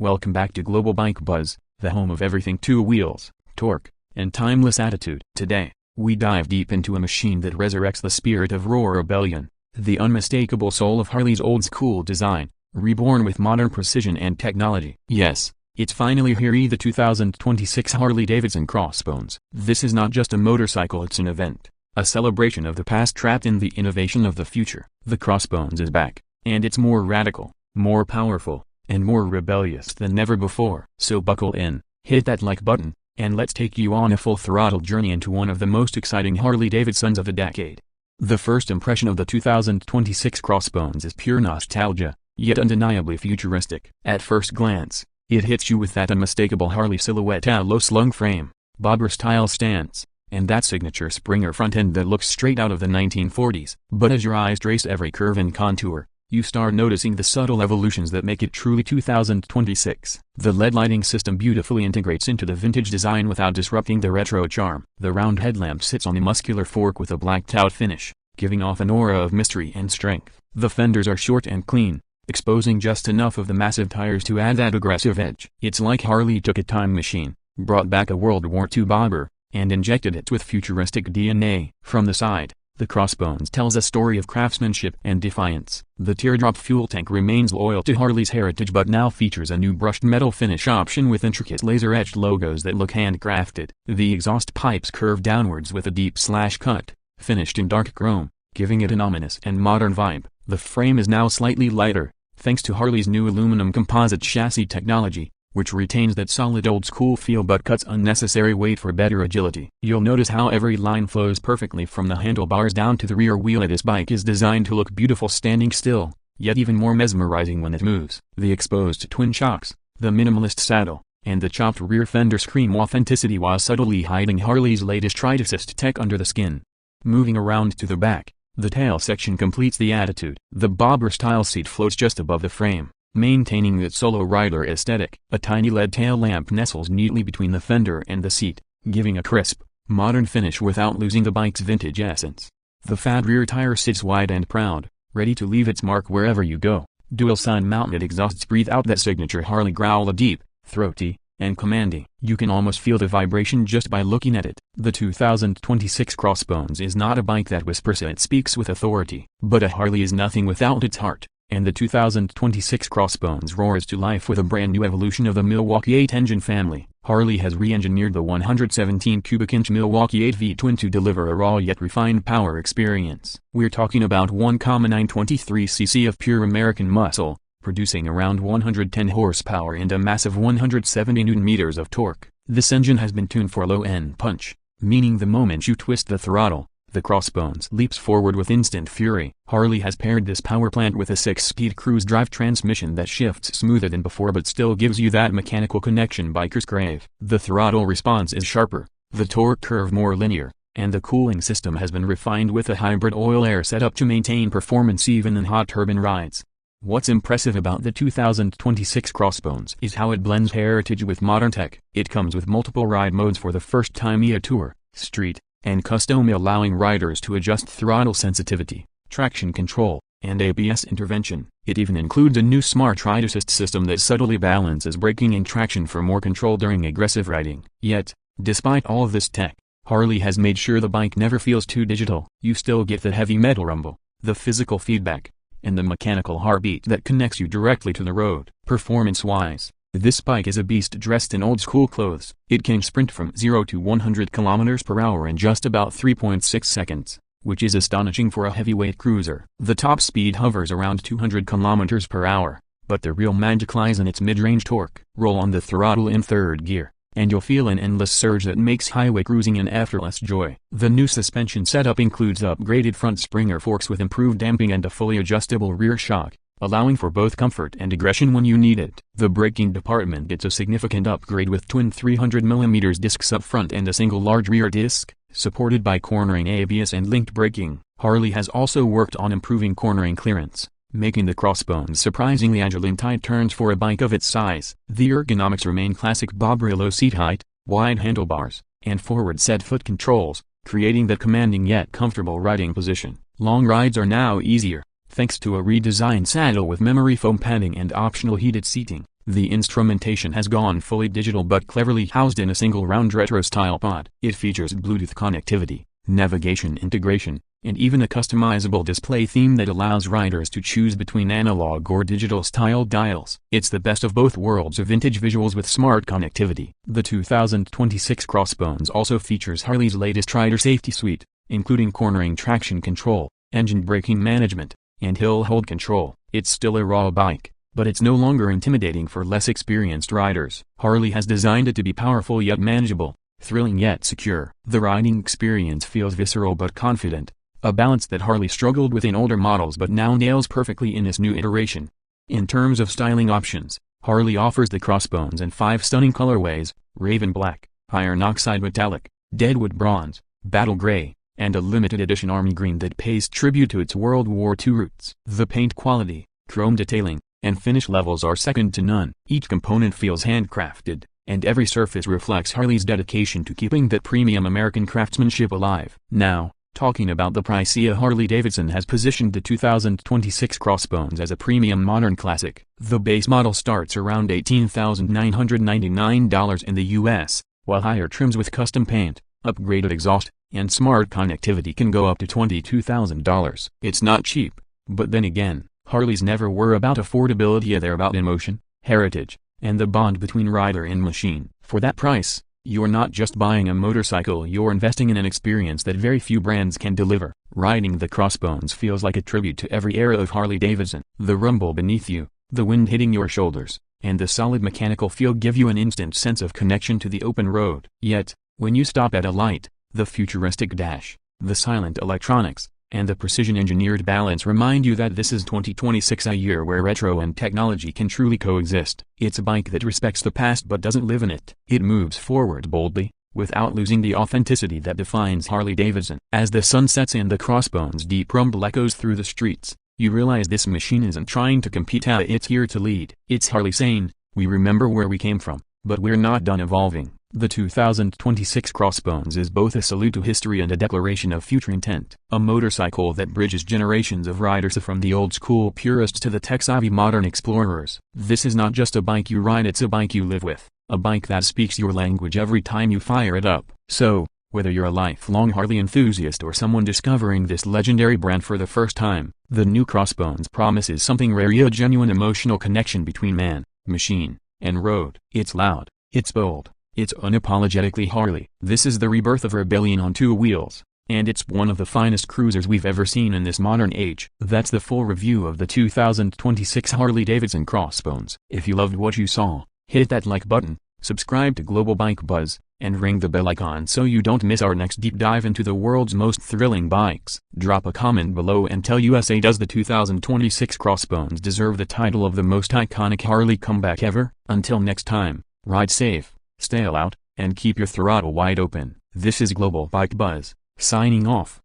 Welcome back to Global Bike Buzz, the home of everything two wheels, torque, and timeless attitude. Today, we dive deep into a machine that resurrects the spirit of raw rebellion, the unmistakable soul of Harley's old-school design, reborn with modern precision and technology. Yes, it's finally here, the 2026 Harley-Davidson Crossbones. This is not just a motorcycle, it's an event, a celebration of the past trapped in the innovation of the future. The Crossbones is back, and it's more radical, more powerful, and more rebellious than never before. So buckle in, hit that like button, and let's take you on a full-throttle journey into one of the most exciting Harley-Davidsons of the decade. The first impression of the 2026 Crossbones is pure nostalgia, yet undeniably futuristic. At first glance, it hits you with that unmistakable Harley silhouette, a low-slung frame, bobber-style stance, and that signature Springer front end that looks straight out of the 1940s. But as your eyes trace every curve and contour, you start noticing the subtle evolutions that make it truly 2026. The LED lighting system beautifully integrates into the vintage design without disrupting the retro charm. The round headlamp sits on a muscular fork with a blacked-out finish, giving off an aura of mystery and strength. The fenders are short and clean, exposing just enough of the massive tires to add that aggressive edge. It's like Harley took a time machine, brought back a World War II bobber, and injected it with futuristic DNA. From the side, the Crossbones tells a story of craftsmanship and defiance. The teardrop fuel tank remains loyal to Harley's heritage but now features a new brushed metal finish option with intricate laser-etched logos that look handcrafted. The exhaust pipes curve downwards with a deep slash cut, finished in dark chrome, giving it an ominous and modern vibe. The frame is now slightly lighter, thanks to Harley's new aluminum composite chassis technology, which retains that solid old-school feel but cuts unnecessary weight for better agility. You'll notice how every line flows perfectly from the handlebars down to the rear wheel. This bike is designed to look beautiful standing still, yet even more mesmerizing when it moves. The exposed twin shocks, the minimalist saddle, and the chopped rear fender scream authenticity while subtly hiding Harley's latest Tri-Assist tech under the skin. Moving around to the back, the tail section completes the attitude. The bobber-style seat floats just above the frame, maintaining that solo rider aesthetic. A tiny LED tail lamp nestles neatly between the fender and the seat, giving a crisp, modern finish without losing the bike's vintage essence. The fat rear tire sits wide and proud, ready to leave its mark wherever you go. Dual sign-mounted exhausts breathe out that signature Harley growl, a deep, throaty, and commanding. You can almost feel the vibration just by looking at it. The 2026 Crossbones is not a bike that whispers, it speaks with authority. But a Harley is nothing without its heart. And the 2026 Crossbones roars to life with a brand new evolution of the Milwaukee-Eight engine family. Harley has re-engineered the 117 cubic inch Milwaukee-Eight V-twin to deliver a raw yet refined power experience. We're talking about 1,923cc of pure American muscle, producing around 110 horsepower and a massive 170 Nm of torque. This engine has been tuned for low-end punch, meaning the moment you twist the throttle, the Crossbones leaps forward with instant fury. Harley has paired this power plant with a 6-speed cruise drive transmission that shifts smoother than before but still gives you that mechanical connection bikers crave. The throttle response is sharper, the torque curve more linear, and the cooling system has been refined with a hybrid oil-air setup to maintain performance even in hot turbine rides. What's impressive about the 2026 Crossbones is how it blends heritage with modern tech. It comes with multiple ride modes for the first time: Tour, Street, and Custom, allowing riders to adjust throttle sensitivity, traction control, and ABS intervention. It even includes a new smart Tri-Assist system that subtly balances braking and traction for more control during aggressive riding. Yet, despite all of this tech, Harley has made sure the bike never feels too digital. You still get the heavy metal rumble, the physical feedback, and the mechanical heartbeat that connects you directly to the road. Performance-wise, this bike is a beast dressed in old-school clothes. It can sprint from 0 to 100 km/h in just about 3.6 seconds, which is astonishing for a heavyweight cruiser. The top speed hovers around 200 km/h, but the real magic lies in its mid-range torque. Roll on the throttle in third gear, and you'll feel an endless surge that makes highway cruising an effortless joy. The new suspension setup includes upgraded front Springer forks with improved damping and a fully adjustable rear shock, allowing for both comfort and aggression when you need it. The braking department gets a significant upgrade with twin 300mm discs up front and a single large rear disc, supported by cornering ABS and linked braking. Harley has also worked on improving cornering clearance, making the Crossbones surprisingly agile in tight turns for a bike of its size. The ergonomics remain classic: bobber low seat height, wide handlebars, and forward set foot controls, creating that commanding yet comfortable riding position. Long rides are now easier, thanks to a redesigned saddle with memory foam padding and optional heated seating. The instrumentation has gone fully digital but cleverly housed in a single round retro-style pod. It features Bluetooth connectivity, navigation integration, and even a customizable display theme that allows riders to choose between analog or digital style dials. It's the best of both worlds of vintage visuals with smart connectivity. The 2026 Crossbones also features Harley's latest rider safety suite, including cornering traction control, engine braking management, and hill hold control. It's still a raw bike, but it's no longer intimidating for less experienced riders. Harley has designed it to be powerful yet manageable, thrilling yet secure. The riding experience feels visceral but confident, a balance that Harley struggled with in older models but now nails perfectly in this new iteration. In terms of styling options, Harley offers the Crossbones in 5 stunning colorways: Raven Black, Iron Oxide Metallic, Deadwood Bronze, Battle Gray, and a limited edition Army Green that pays tribute to its World War II roots. The paint quality, chrome detailing, and finish levels are second to none. Each component feels handcrafted, and every surface reflects Harley's dedication to keeping that premium American craftsmanship alive. Now, talking about the price, Harley-Davidson has positioned the 2026 Crossbones as a premium modern classic. The base model starts around $18,999 in the US, while higher trims with custom paint, upgraded exhaust, and smart connectivity can go up to $22,000. It's not cheap, but then again, Harleys never were about affordability, they're about emotion, heritage, and the bond between rider and machine. For that price, you're not just buying a motorcycle, you're investing in an experience that very few brands can deliver. Riding the Crossbones feels like a tribute to every era of Harley-Davidson. The rumble beneath you, the wind hitting your shoulders, and the solid mechanical feel give you an instant sense of connection to the open road. Yet, when you stop at a light, the futuristic dash, the silent electronics, and the precision-engineered balance remind you that this is 2026, a year where retro and technology can truly coexist. It's a bike that respects the past but doesn't live in it. It moves forward boldly, without losing the authenticity that defines Harley-Davidson. As the sun sets and the Crossbones' deep rumble echoes through the streets, you realize this machine isn't trying to compete, it's here to lead. It's Harley saying, we remember where we came from, but we're not done evolving. The 2026 Crossbones is both a salute to history and a declaration of future intent. A motorcycle that bridges generations of riders, from the old-school purists to the tech-savvy modern explorers. This is not just a bike you ride, it's a bike you live with. A bike that speaks your language every time you fire it up. So, whether you're a lifelong Harley enthusiast or someone discovering this legendary brand for the first time, the new Crossbones promises something rare: a genuine emotional connection between man, machine, and road. It's loud, it's bold, it's unapologetically Harley. This is the rebirth of rebellion on 2 wheels, and it's one of the finest cruisers we've ever seen in this modern age. That's the full review of the 2026 Harley-Davidson Crossbones. If you loved what you saw, hit that like button, subscribe to Global Bike Buzz, and ring the bell icon so you don't miss our next deep dive into the world's most thrilling bikes. Drop a comment below and tell us, does the 2026 Crossbones deserve the title of the most iconic Harley comeback ever? Until next time, ride safe, stay out, and keep your throttle wide open. This is Global Bike Buzz, signing off.